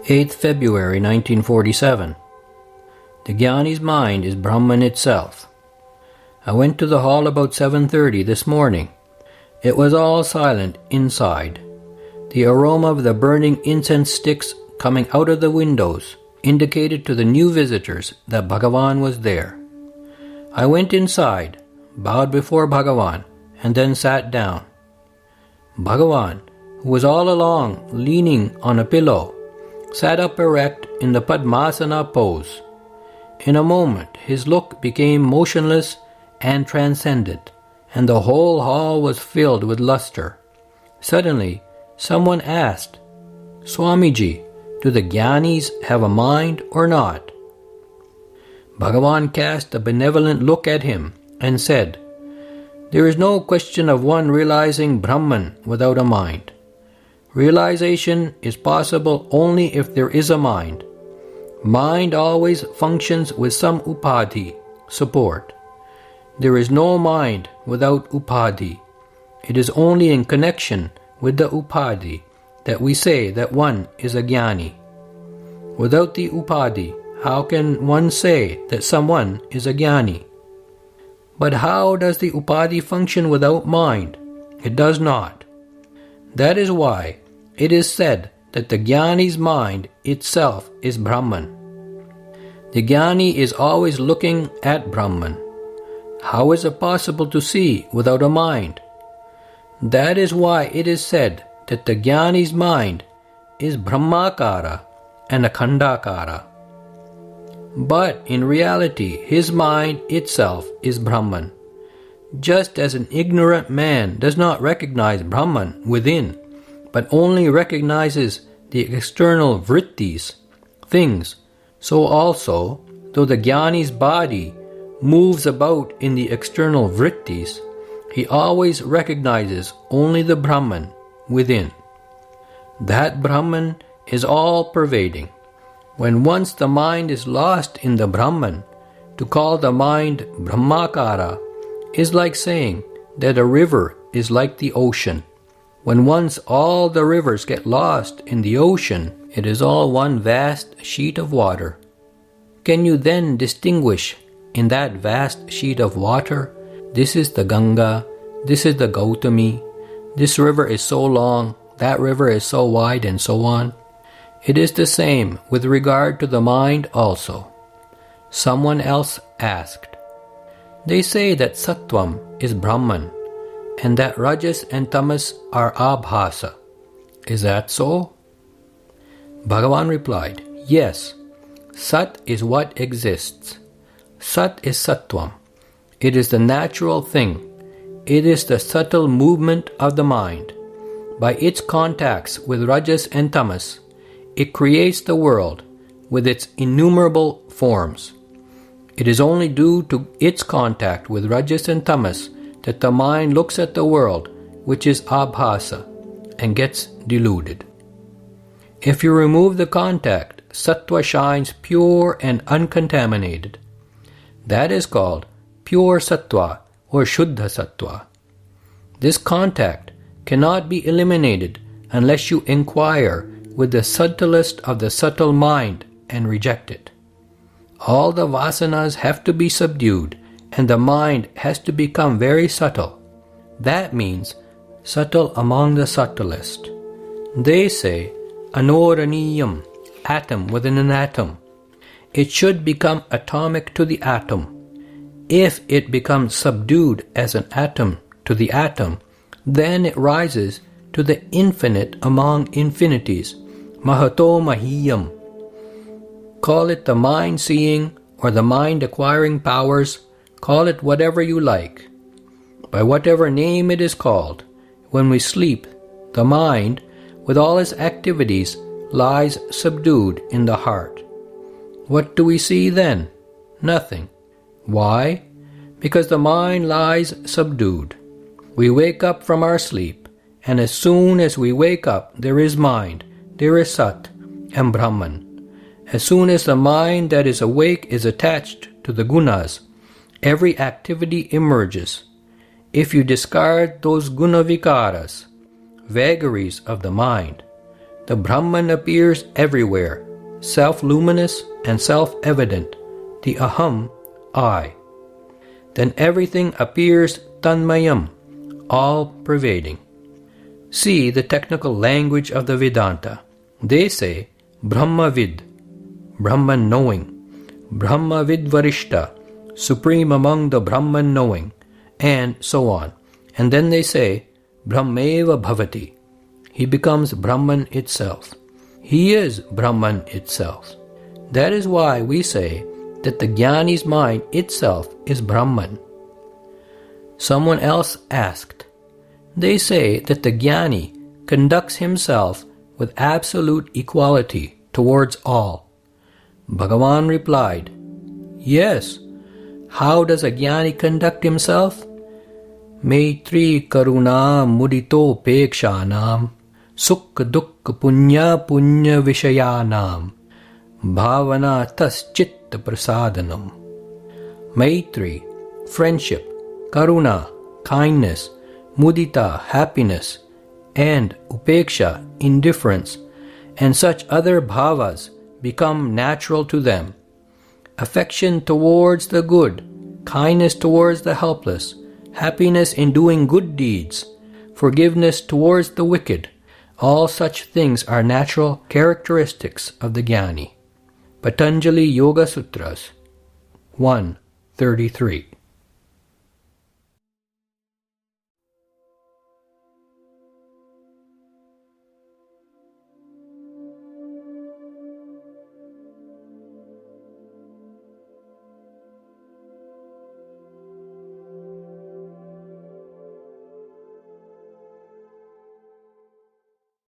8th February 1947. The Jnani's mind is Brahman itself. I went to the hall about 7:30 this morning. It was all silent inside. The aroma of the burning incense sticks coming out of the windows indicated to the new visitors that Bhagavan was there. I went inside, bowed before Bhagavan, and then sat down. Bhagavan, who was all along leaning on a pillow, sat up erect in the Padmasana pose. In a moment, his look became motionless and transcendent, and the whole hall was filled with lustre. Suddenly, someone asked, "Swamiji, do the Jnanis have a mind or not?" Bhagavan cast a benevolent look at him and said, "There is no question of one realizing Brahman without a mind. Realization is possible only if there is a mind. Mind always functions with some upadhi, support. There is no mind without upadhi. It is only in connection with the upadhi that we say that one is a Jnani. Without the upadhi, how can one say that someone is a Jnani? But how does the upadhi function without mind? It does not. That is why it is said that the Jnani's mind itself is Brahman. The Jnani is always looking at Brahman. How is it possible to see without a mind? That is why it is said that the Jnani's mind is Brahmakara and Akhandakara. But in reality, his mind itself is Brahman. Just as an ignorant man does not recognize Brahman within, but only recognizes the external vrittis, things, so also, though the Jnani's body moves about in the external vrittis, he always recognizes only the Brahman within. That Brahman is all-pervading. When once the mind is lost in the Brahman, to call the mind Brahmakara is like saying that a river is like the ocean. When once all the rivers get lost in the ocean, it is all one vast sheet of water. Can you then distinguish in that vast sheet of water, this is the Ganga, this is the Gautami, this river is so long, that river is so wide, and so on? It is the same with regard to the mind also. Someone else asked, "They say that Sattvam is Brahman, and that Rajas and Tamas are Abhasa. Is that so?" Bhagavan replied, "Yes, Sat is what exists. Sat is Sattvam. It is the natural thing. It is the subtle movement of the mind. By its contacts with Rajas and Tamas, it creates the world with its innumerable forms. It is only due to its contact with Rajas and Tamas that the mind looks at the world, which is abhasa, and gets deluded. If you remove the contact, sattva shines pure and uncontaminated. That is called pure sattva or shuddha sattva. This contact cannot be eliminated unless you inquire with the subtlest of the subtle mind and reject it. All the vasanas have to be subdued and the mind has to become very subtle. That means subtle among the subtlest. They say, anoraniyam, atom within an atom. It should become atomic to the atom. If it becomes subdued as an atom to the atom, then it rises to the infinite among infinities. Mahato mahiyam. Call it the mind seeing or the mind acquiring powers, call it whatever you like. By whatever name it is called, when we sleep, the mind, with all its activities, lies subdued in the heart. What do we see then? Nothing. Why? Because the mind lies subdued. We wake up from our sleep, and as soon as we wake up, there is mind, there is Sat and Brahman. As soon as the mind that is awake is attached to the gunas, every activity emerges. If you discard those guna vikaras, vagaries of the mind, the Brahman appears everywhere, self-luminous and self-evident, the Aham, I. Then everything appears Tanmayam, all-pervading. See the technical language of the Vedanta. They say Brahmavid, Brahman knowing, Brahmavid Varishta, supreme among the Brahman knowing, and so on. And then they say Brahmeva Bhavati. He becomes Brahman itself. He is Brahman itself. That is why we say that the Jnani's mind itself is Brahman. Someone else asked, they say that the Jnani conducts himself with absolute equality towards all. Bhagavan replied, yes. How does a Jnani conduct himself? Maitri karuna mudito pekshanam sukha dukkha punya punya vishayanam bhavana tas chitta prasadanam. Maitri, friendship, karuna, kindness, mudita, happiness, and upeksha, indifference, and such other bhavas become natural to them. Affection towards the good, kindness towards the helpless, happiness in doing good deeds, forgiveness towards the wicked, all such things are natural characteristics of the Jnani. Patanjali Yoga Sutras 1.33